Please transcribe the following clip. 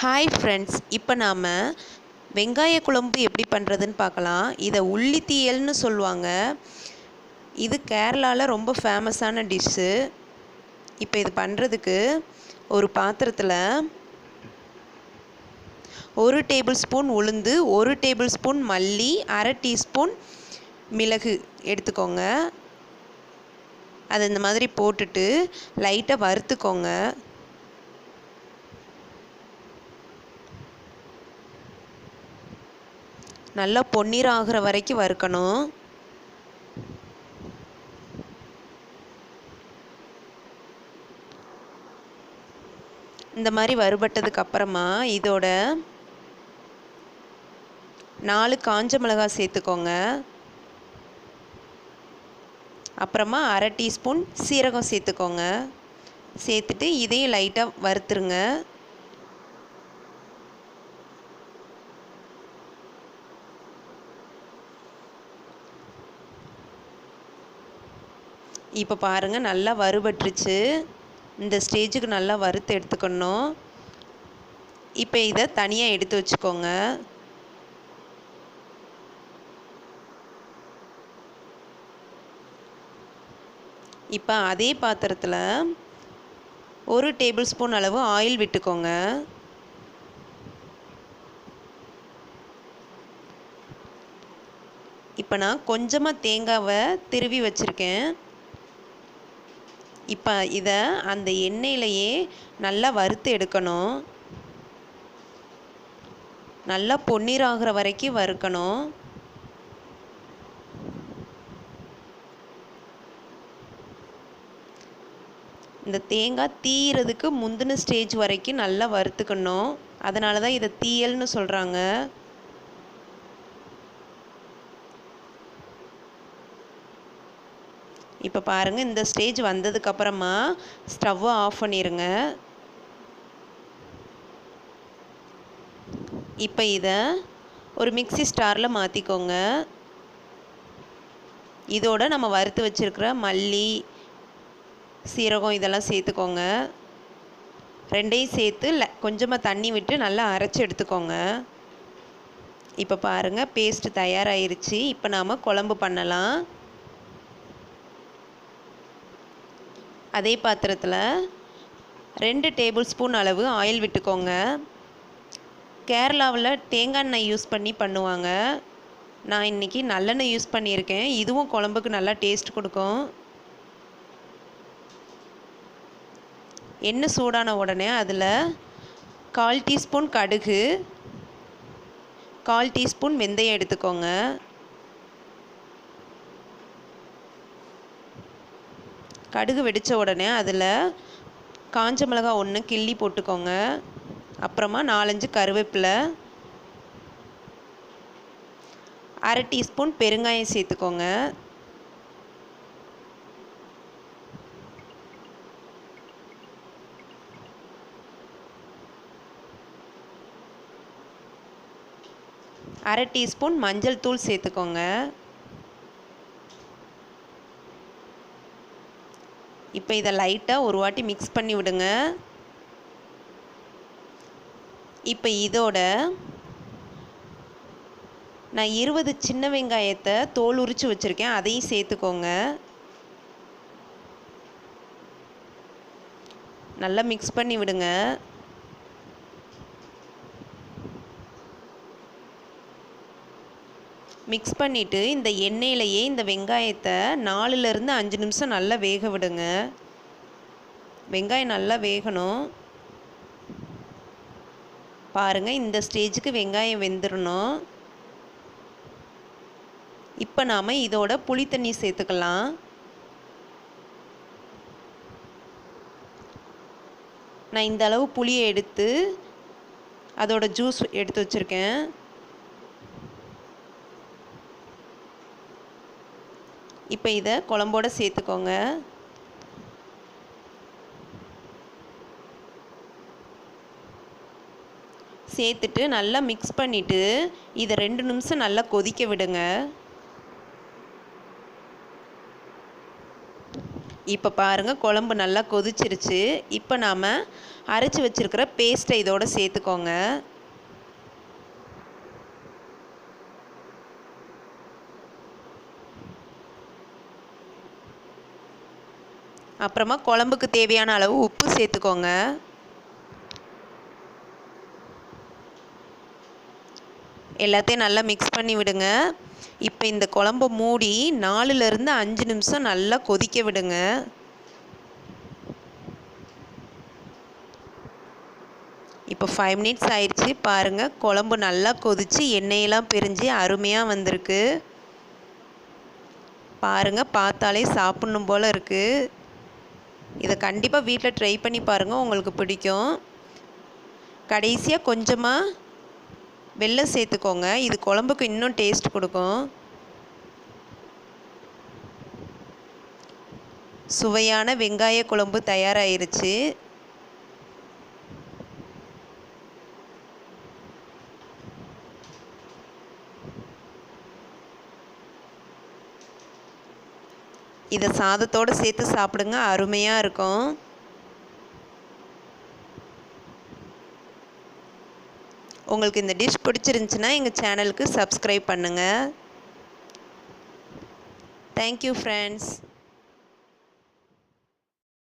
Hi friends, இப்போ நாம் வெங்காய குழம்பு எப்படி பண்ணுறதுன்னு பார்க்கலாம். இதை உள்ளி தீயல்னு சொல்லுவாங்க. இது கேரளாவில் ரொம்ப ஃபேமஸான டிஷ்ஷு. இப்போ இது பண்ணுறதுக்கு ஒரு பாத்திரத்தில் 1 டேபிள் ஸ்பூன் உளுந்து, 1 டேபிள் ஸ்பூன் மல்லி, அரை டீஸ்பூன் மிளகு எடுத்துக்கோங்க. அது இந்த மாதிரி போட்டுட்டு லைட்டாக வறுத்துக்கோங்க. நல்லா பொன்னிறம் ஆகிற வரைக்கும் வறுக்கணும். இந்த மாதிரி வறுபட்டதுக்கு அப்புறமா இதோட 4 காஞ்ச மிளகாய் சேர்த்துக்கோங்க. அப்புறமா அரை டீஸ்பூன் சீரகம் சேர்த்துக்கோங்க. சேர்த்துட்டு இதையும் லைட்டாக வறுத்துருங்க. இப்போ பாருங்கள், நல்லா வறுபட்டுருச்சு. இந்த ஸ்டேஜுக்கு நல்லா வறுத்து எடுத்துக்கணும். இப்போ இதை தனியாக எடுத்து வச்சுக்கோங்க. இப்போ அதே பாத்திரத்தில் 1 டேபிள் ஸ்பூன் அளவு ஆயில் விட்டுக்கோங்க. இப்போ நான் கொஞ்சமாக தேங்காவை திருவி வச்சுருக்கேன். இப்போ இதை அந்த எண்ணெயிலையே நல்லா வறுத்து எடுக்கணும். நல்லா பொன்னிறம் ஆகிற வரைக்கும் வறுக்கணும். இந்த தேங்காய் தீயிறதுக்கு முந்தின ஸ்டேஜ் வரைக்கும் நல்லா வறுத்துக்கணும். அதனால தான் இதை தீயல்னு சொல்கிறாங்க. இப்போ பாருங்கள், இந்த ஸ்டேஜ் வந்ததுக்கப்புறமா ஸ்டவ்வை ஆஃப் பண்ணிடுங்க. இப்போ இதை ஒரு மிக்ஸி ஸ்டாரில் மாற்றிக்கோங்க. இதோட நம்ம வறுத்து வச்சுருக்கிற மல்லி, சீரகம் இதெல்லாம் சேர்த்துக்கோங்க. ரெண்டையும் சேர்த்து கொஞ்சமாக தண்ணி விட்டு நல்லா அரைச்சி எடுத்துக்கோங்க. இப்போ பாருங்கள், பேஸ்ட்டு தயாராகிருச்சு. இப்போ நாம் குழம்பு பண்ணலாம். அதே பாத்திரத்தில் 2 டேபிள் ஸ்பூன் அளவு ஆயில் விட்டுக்கோங்க. கேரளாவில் தேங்காய் எண்ணெய் யூஸ் பண்ணி பண்ணுவாங்க. நான் இன்றைக்கி நல்லெண்ணெய் யூஸ் பண்ணியிருக்கேன். இதுவும் குழம்புக்கு நல்லா டேஸ்ட் கொடுக்கும். எண்ணெய் சூடான உடனே அதில் 1/4 டீஸ்பூன் கடுகு, 1/4 டீஸ்பூன் வெந்தயம் எடுத்துக்கோங்க. கடுகு வெடித்த உடனே அதில் காஞ்ச மிளகாய் 1 கிள்ளி போட்டுக்கோங்க. அப்புறமா 4-5 கருவேப்பிலை, அரை டீஸ்பூன் பெருங்காயம் சேர்த்துக்கோங்க. அரை டீஸ்பூன் மஞ்சள் தூள் சேர்த்துக்கோங்க. இப்போ இதை லைட்டாக ஒரு வாட்டி மிக்ஸ் பண்ணி விடுங்க. இப்போ இதோட நான் 20 சின்ன வெங்காயத்தை தோல் உரித்து வச்சுருக்கேன். அதையும் சேர்த்துக்கோங்க. நல்லா மிக்ஸ் பண்ணி விடுங்க. மிக்ஸ் பண்ணிவிட்டு இந்த எண்ணெயிலையே இந்த வெங்காயத்தை 4லேருந்து 5 நிமிஷம் நல்லா வேக விடுங்க. வெங்காயம் நல்லா வேகணும். பாருங்கள், இந்த ஸ்டேஜுக்கு வெங்காயம் வெந்துடணும். இப்போ நாம் இதோட புளி தண்ணி சேர்த்துக்கலாம். நான் இந்த அளவு புளியை எடுத்து அதோட ஜூஸ் எடுத்து வச்சுருக்கேன். இப்போ இதை குழம்போடு சேர்த்துக்கோங்க. சேர்த்துட்டு நல்லா மிக்ஸ் பண்ணிவிட்டு இதை 2 நிமிஷம் நல்லா கொதிக்க விடுங்க. இப்போ பாருங்கள் குழம்பு நல்லா கொதிச்சிருச்சு. இப்போ நாம் அரைச்சி வச்சுருக்கிற பேஸ்ட்டை இதோடு சேர்த்துக்கோங்க. அப்புறமா குழம்புக்கு தேவையான அளவு உப்பு சேர்த்துக்கோங்க. எல்லாத்தையும் நல்லா மிக்ஸ் பண்ணி விடுங்க. இப்போ இந்த குழம்பை மூடி 4லேருந்து 5 நிமிஷம் நல்லா கொதிக்க விடுங்க. இப்போ 5 மினிட்ஸ் ஆயிடுச்சு. பாருங்கள் குழம்பு நல்லா கொதித்து எண்ணெயெல்லாம் பிரிஞ்சு அருமையாக வந்திருக்கு. பாருங்கள் பார்த்தாலே சாப்பிட்ணும் போல் இருக்குது. இதை கண்டிப்பாக வீட்டில் ட்ரை பண்ணி பாருங்கள், உங்களுக்கு பிடிக்கும். கடைசியாக கொஞ்சமாக வெல்லம் சேர்த்துக்கோங்க. இது குழம்புக்கு இன்னும் டேஸ்ட் கொடுக்கும். சுவையான வெங்காய குழம்பு தயாராகிருச்சு. இதை சாதத்தோடு சேர்த்து சாப்பிடுங்க, அருமையாக இருக்கும். உங்களுக்கு இந்த டிஷ் பிடிச்சிருந்துச்சுன்னா எங்கள் சேனலுக்கு சப்ஸ்கிரைப் பண்ணுங்கள். Thank you friends.